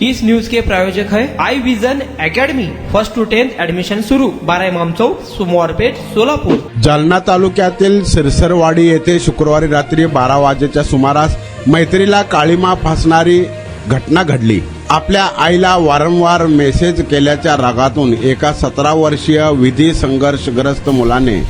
इस news के प्रायोजक है I vision academy. 1st to 10th admission शुरू। 12 इमाम चौक, सोमवारपेठ, सोलापूर। जालना तालुक्यातील सिरसरवाडी येथे शुक्रवारी रात्री 12 वाजेच्या सुमारास मैत्रीला काळीमा फासणारी घटना घडली। आपल्या आईला वारंवार मेसेज केल्याच्या रागातून एका 17 वर्षीय विधी संघर्षग्रस्त मुलाने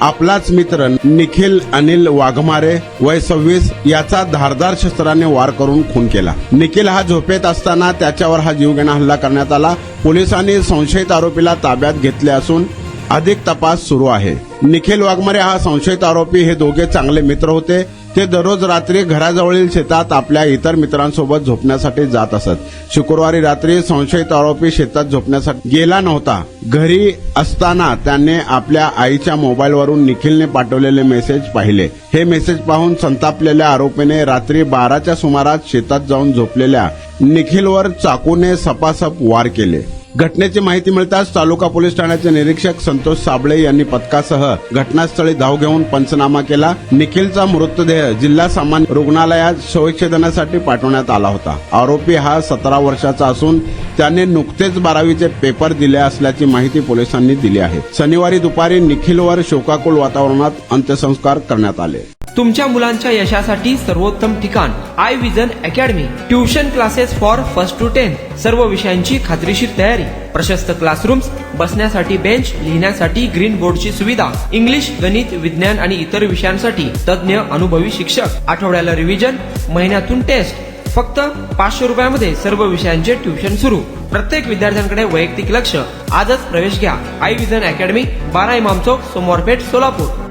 आपलाच मित्र निखिल अनिल वाघमारे वय 26 याचा धारदार शस्त्राने वार करून खून केला। निखिल हा झोपेत असताना त्याच्यावर हा जीवघेणा हल्ला करण्यात आला। पोलिसांनी संशयित आरोपीला ताब्यात घेतले असून अधिक तपास सुरू आहे। निखिल वाघमारे हा संशयित आरोपी हे दोघे चांगले मित्र होते। ते दररोज रात्री घराजवळील शेतात आपल्या इतर मित्रांसोबत झोपण्यासाठी जात असत। शुक्रवारी रात्री संशयित आरोपी शेतात झोपण्यासाठी गेला नव्हता। घरी असताना त्याने आपल्या आईच्या मोबाईलवरून निखिलने पाठवलेले मेसेज पाहिले। हे मेसेज पाहून संतापलेल्या आरोपीने रात्री 12च्या सुमारास शेतात जाऊन झोपलेल्या निखिलवर चाकूने सपासप वार केले। घटनेची माहिती मिळताच तालुका पोलीस ठाण्याचे निरीक्षक संतोष साबळे यांनी पथकासह घटनास्थळी धाव घेऊन पंचनामा केला। निखिलचा मृतदेह जिल्हा सामान्य रुग्णालयात शवविच्छेदनासाठी पाठवण्यात आला होता। आरोपी हा 17 वर्षाचा असून त्याने नुकतेच 12वीचे पेपर दिले असल्याची माहिती पोलिसांनी दिली आहे। शनिवारी दुपारी निखिलवर शोकाकुल वातावरणात अंत्यसंस्कार करण्यात आले। तुमच्या मुलांच्या यशासाठी सर्वोत्तम ठिकाण I vision academy. Tuition classes for 1st to 10th। सर्व विषयांची खात्रीशीर तयारी। प्रशस्त क्लासरूम्स, बसण्यासाठी बेंच, लिहिण्यासाठी ग्रीन बोर्डची सुविधा। इंग्लिश, गणित, विज्ञान आणि इतर विषयांसाठी तज्ञ अनुभवी शिक्षक। आठवड्याला रिव्हिजन, महिन्यातून टेस्ट। फक्त 500 रुपयामध्ये सर्व विषयांचे ट्युशन सुरू। प्रत्येक विद्यार्थ्यांकडे वैयक्तिक लक्ष। आजच प्रवेश घ्या। आई विजन अकॅडमी, 12 इमाम चौक, सोमवारपेठ, सोलापूर।